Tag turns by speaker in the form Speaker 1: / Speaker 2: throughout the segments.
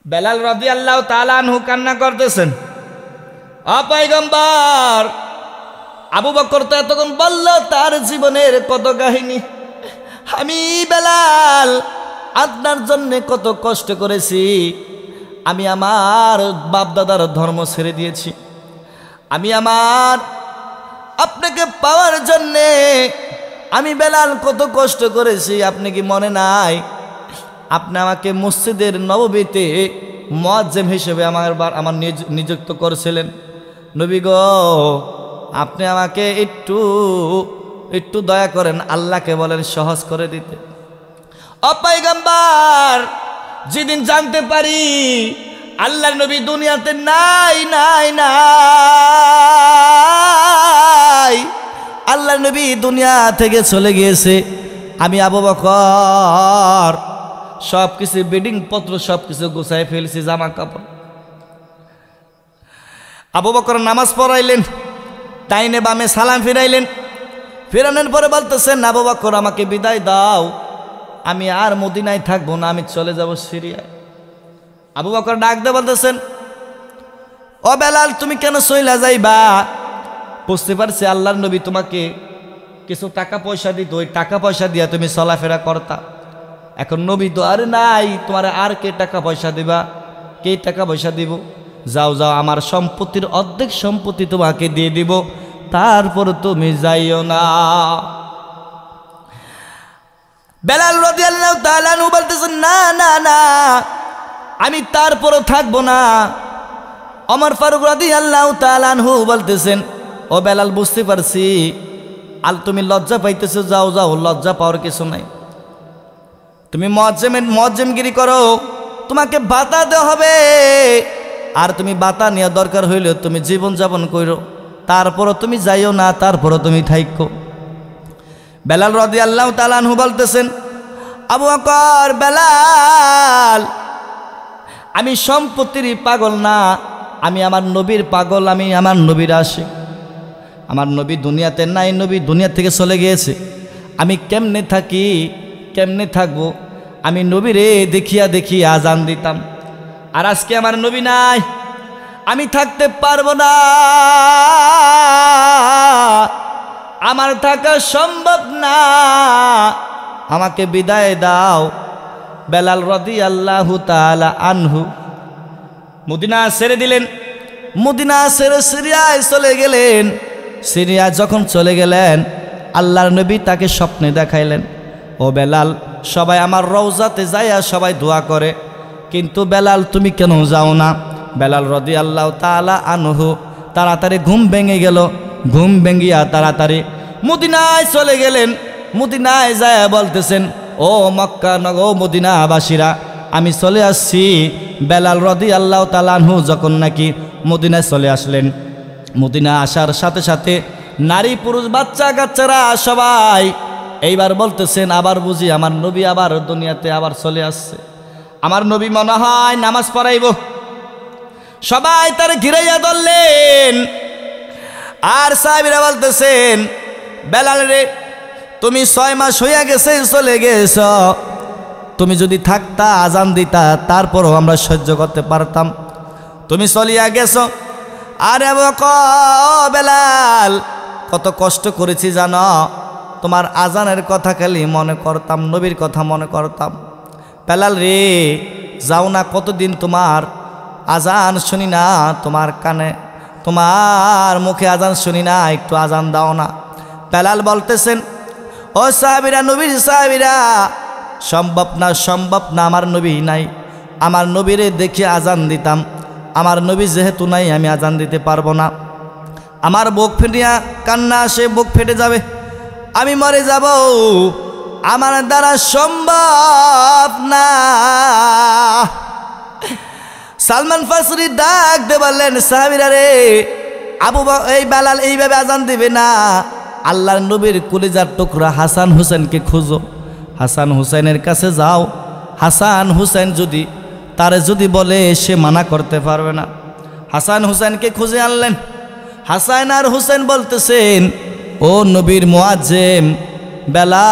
Speaker 1: বেলাল রাদিয়াল্লাহু তাআলা আনহু কান্না করতেছেন। পয়গম্বর, আবু বকর তো এতক্ষণ বলল তার জীবনের কত কাহিনী। আমি বেলাল আপনার জন্য কত কষ্ট করেছি, আমি আমার বাপদাদার ধর্ম ছেড়ে দিয়েছি, আমি আমার আপনাকে পাওয়ার জন্যে আমি বেলাল কত কষ্ট করেছি, আপনি কি মনে নাই? আপনি আমাকে মসজিদের নববীতে মুয়াজ্জিম হিসেবে আমার নিযুক্ত করেছিলেন। নবী গো, আপনি আমাকে একটু দয়া করেন, আল্লাহকে বলেন সহজ করে দিতে। পয়গম্বর, যেদিন জানতে পারি আল্লাহর নবী দুনিয়াতে নাই, আল্লাহর নবী দুনিয়া থেকে চলে গিয়েছে, আমি আবু বকর সব কিছু বেডিং পত্র সব কিছু গুছাই ফেলছি, জামা কাপড়। আবু বকর নামাজ পড়াইলেন, ডাইনে বামে সালাম ফিরাইলেন। ফিরানোর পরে বলতেছেন, আবু বকর আমাকে বিদায় দাও, আমি আর মদিনায় থাকবো না, আমি চলে যাব সিরিয়ায়। আবু বকর ডাক দিয়ে বলতেছেন, ও বেলাল, তুমি কেন চইলা যাইবা? বুঝতে পারছি আল্লাহর নবী তোমাকে কিছু টাকা পয়সা দিত, ওই টাকা পয়সা দিয়া তুমি চলাফেরা করতা। এখন নবী তো আর নাই, তোমার আর কে টাকা পয়সা দিবা? কে টাকা পয়সা দিব? যাও যাও, আমার সম্পত্তির অর্ধেক সম্পত্তি তোমাকে দিয়ে দিব, তারপর তুমি যাইও না। বেলাল রাদিয়াল্লাহু তাআলা আনহু বলতেছেন, না না না, আমি তারপরও থাকবো না। ওমর ফারুক রাদিয়াল্লাহু তাআলা আনহু বলতেছেন, ও বেলাল, বুঝতে পারছি তুমি লজ্জা পাইতেছো, যাও যাও, লজ্জা পাওয়ার কিছু নাই। তুমি মুয়াজ্জিমগিরি করো, তোমাকে ভাতা দেওয়া হবে, আর তুমি ভাতা নেওয়া দরকার হইলে তুমি জীবন যাপন করো, তারপরও তুমি যাইও না, তারপরও তুমি থাইকো। বেলাল রাদিয়াল্লাহু তাআলা আনহু বলতেছেন, আবু বকর, বেলাল, আমি সম্পত্তির পাগল না, আমি আমার নবীর পাগল, আমি আমার নবীর আশিক। আমার নবী দুনিয়াতে নাই, নবী দুনিয়া থেকে চলে গিয়েছে, আমি কেমনে থাকি, কেমনে থাকবো? আমি নবীরে দেখিয়া দেখিয়া আজান দিতাম, আর আজকে আমার নবী নাই, আমি থাকতে পারবো না, আমার থাকা সম্ভব না, আমাকে বিদায় দাও। বেলাল রাদিয়াল্লাহু তাআলা আনহু মদিনা ছেড়ে দিলেন, মদিনা ছেড়ে সিরিয়ায় চলে গেলেন। সিরিয়া যখন চলে গেলেন, আল্লাহর নবী তাকে স্বপ্নে দেখাইলেন, ও বেলাল, সবাই আমার রওজাতে যাইয়া সবাই দোয়া করে, কিন্তু বেলাল তুমি কেন যাও না? বেলাল রাদিয়াল্লাহু তাআলা আনহু তাড়াতাড়ি ঘুম ভেঙে গেল, ঘুম ভেঙিয়া তাড়াতাড়ি মদিনায় চলে গেলেন। মদিনায় যায় বলতেছেন, ও মক্কা নগর, ও মদিনাবাসীরা, আমি চলে আসছি। বেলাল রাদিয়াল্লাহু তাআলা আনহু যখন নাকি মদিনায় চলে আসলেন, মদিনা আসার সাথে সাথে নারী পুরুষ বাচ্চা কাচ্চারা সবাই এইবার বলতেছেন, আবার বুঝি আমার নবী আবার দুনিয়াতে আবার চলে আসছে, আমার নবী মনে হয় নামাজ পড়াইব। সবাই তার ঘিরাইয়া ধরলেন, আর সাহাবীরা বলতেছেন, বেলাল রে, তুমি 6 মাস হইয়া গেছে চলে গেছ, তুমি যদি থাকতা আজান দিতা, তারপরও আমরা সহ্য করতে পারতাম, তুমি চলিয়া গেছো। আরে বেলাল, কত কষ্ট করেছি জানো, তোমার আজানের কথা খালি মনে করতাম, নবীর কথা মনে করতাম। বেলাল রে, যাও না, কতদিন তোমার আজান শুনি না, তোমার কানে, তোমার মুখে আজান শুনি না, একটু আজান দাও না। বেলাল বলতেছেন, ও সাহাবীরা, নবীর সাহাবীরা, সম্ভব না, সম্ভব না, আমার নবী নাই, আমার নবীরে দেখে আজান দিতাম, আমার নবী যেহেতু নাই আমি আজান দিতে পারবো না, আমার বুক ফেটিয়া কান্না আসে, বুক ফেটে যাবে, আমি মরে যাব, আমার দ্বারা সম্ভব না। সালমান ফারসি ডাক দে বললেন, সাহাবীরা রে, এই বেলাল এইভাবে আজান দিবে না, আল্লাহর নবীর কলিজার টুকরা হাসান হুসেনকে খুঁজো, হাসান হুসেনের কাছে যাও, হাসান হুসেন যদি বলে, সে মানা করতে পারবে না। হাসান হুসেনকে খুঁজে আনলেন। হাসান আর হুসেন বলতেছেন, ও নবীর মুয়াজ্জিম বেলাল,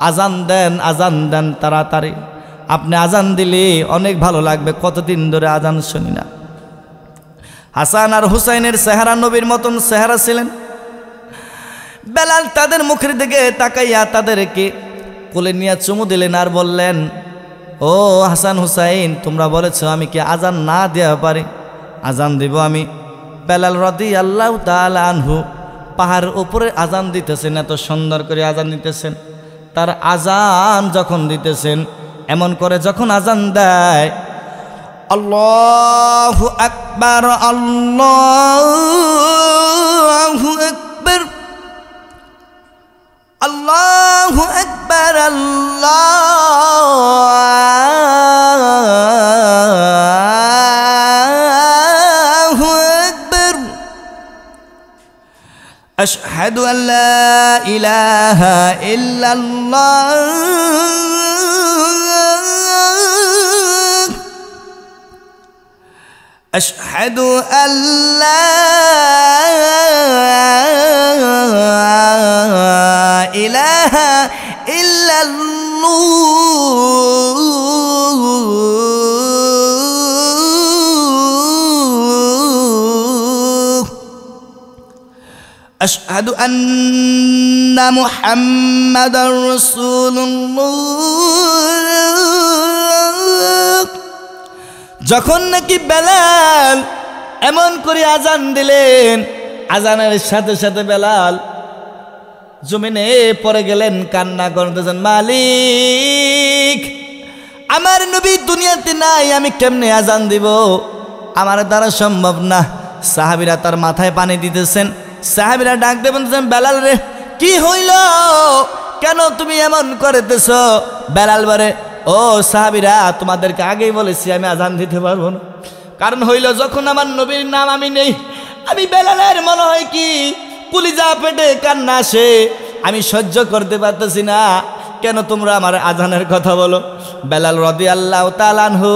Speaker 1: আজান দেন, আজান দেন, তাড়াতাড়ি আপনি আজান দিলে অনেক ভালো লাগবে, কতদিন ধরে আজান শুনি না। হাসান আর হুসাইনের চেহারা নবীর মতন চেহারা ছিলেন। বেলাল তাদের মুখের দিকে তাকাইয়া তাদেরকে কোলে নিয়ে চুমু দিলেন আর বললেন, ও হাসান হুসাইন, তোমরা বলেছো আমি কি আজান না দেওয়া পারি? আজান দিব আমি। বেলাল রাদিয়াল্লাহু তাআলা আনহু পাহাড়ের উপরে আজান দিতেছেন, এত সুন্দর করে আজান দিতেছেন। তার আজান যখন দিতেছেন, এমন করে যখন আজান দেয়, আল্লাহু আকবার, আল্লাহু আকবার, আল্লাহু আকবার, আল্লাহু আকবার, আশহাদু আল্লা ইলাহা ইল্লাল্লাহ, আশহাদু আল্লা ইলাহা ইল্লাল্লাহ, আশহাদু আন্না মুহাম্মাদার রাসূলুল্লাহ। যখন নাকি বেলাল এমন করে আজান দিলেন, আজানের সাথে সাথে বেলাল জমিনে পড়ে গেলেন, কান্না করতেছেন, মালিক, আমার নবী দুনিয়াতে নাই, আমি কেমনে আজান দিব? আমার দ্বারা সম্ভব না। সাহাবীরা তার মাথায় পানি দিতেছেন। সাহাবীরা ডাক দিয়ে বলতেছেন, বেলাল রে, কি হইল? কেন তুমি এমন করতেছ? বেলাল বলে, ও সাহাবীরা, তোমাদেরকে আগেই বলেছি আমি আজান দিতে পারবো না। কারণ হইল, যখন আমার নবীর নাম আমি নেই, আমি বেলালের মনে হয় কি কলিজা পেটে কান্না আসে, আমি সহ্য করতে পারতেছি না। কেন তোমরা আমার আজানের কথা বলো? বেলাল রাদিয়াল্লাহু তাআলা আনহু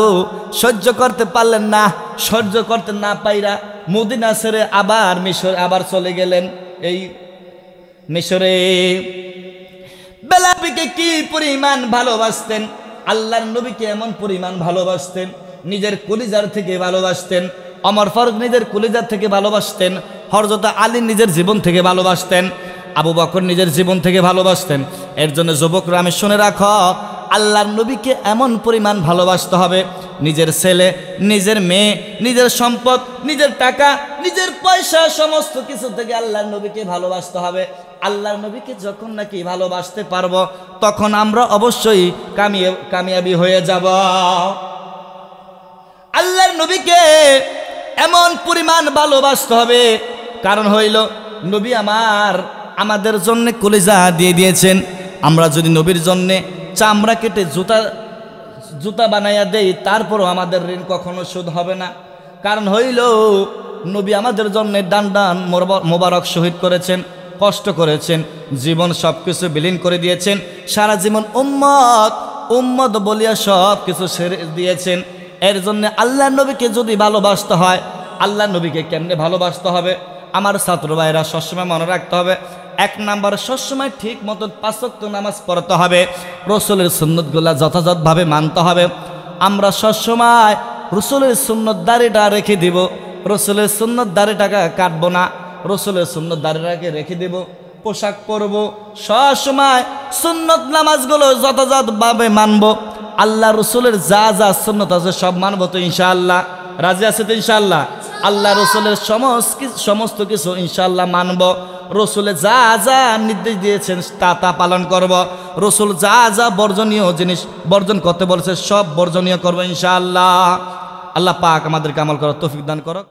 Speaker 1: সহ্য করতে পারলেন না। সহ্য করতে না পাইরা মদিনা ছেড়ে আবার মিশর আবার চলে গেলেন। এই মিশরে বেলালকে কি পরিমাণ ভালোবাসতেন, আল্লাহর নবীকে এমন পরিমাণ ভালোবাসতেন, নিজের কলিজার থেকে ভালোবাসতেন। ওমর ফারুক নিজের কলিজার থেকে ভালোবাসতেন, হযরত আলী নিজের জীবন থেকে ভালোবাসতেন, আবু বকর নিজের জীবন থেকে ভালোবাসতেন। এর জন্য যুবকরা আমি শুনে রাখো, আল্লাহর নবীকে এমন পরিমাণ ভালোবাসতে হবে, নিজের ছেলে, নিজের মেয়ে, নিজের সম্পদ, নিজের টাকা, নিজের পয়সা, সমস্ত কিছু থেকে আল্লাহর নবীকে ভালোবাসতে হবে। আল্লাহর নবীকে যখন নাকি ভালোবাসতে পারবো, তখন আমরা অবশ্যই কামিয়াবি হয়ে যাব। আল্লাহর নবীকে এমন পরিমাণ ভালোবাসতে হবে, কারণ হইল নবী আমাদের জন্য কলিজা দিয়ে দিয়েছেন। আমরা যদি নবীর জন্য চামড়া কেটে জুতা বানাইয়া দেই, তারপরও আমাদের ঋণ কখনো শোধ হবে না। কারণ হইল নবী আমাদের জন্য ডান ডান মোবারক শহীদ করেছেন, কষ্ট করেছেন, জীবন সব কিছু বিলীন করে দিয়েছেন। সারা জীবন উম্মত বলিয়া সব কিছু ছেড়ে দিয়েছেন। এর জন্য আল্লাহ নবীকে যদি ভালোবাসতে হয়, আল্লাহ নবীকে কেমনে ভালোবাসতে হবে? আমার ছাত্র ভাইরা সবসময় মনে রাখতে হবে, 1 নাম্বার, সবসময় ঠিক মতো 5 ওয়াক্ত নামাজ পড়তে হবে, রসুলের সুন্নতগুলা যথাযথভাবে মানতে হবে। আমরা সবসময় রসুলের সুন্নত দাড়িটা রেখে দিব, রসুলের সুন্নত দাড়িটাকে কাটবো না, রসুলের সুন্নত দাড়িটাকে রেখে দেব, পোশাক পরব, সবসময় সুন্নত নামাজগুলো যথাযথভাবে মানব। আল্লাহ রসুলের যা যা সুন্নত আছে সব মানব তো ইনশাআল্লাহ? রাজি আছে তো ইনশাআল্লাহ? আল্লাহ রসুলের সমস্ত কিছু ইনশাআল্লাহ মানব। রসুলে যা যা নির্দেশ দিয়েছেন তা পালন করব। রসুল যা যা বর্জনীয় জিনিস বর্জন করতে বলেছে সব বর্জনীয় করবো ইনশাআল্লাহ। আল্লাহ পাক আমাদেরকে আমল করার তৌফিক দান করুক।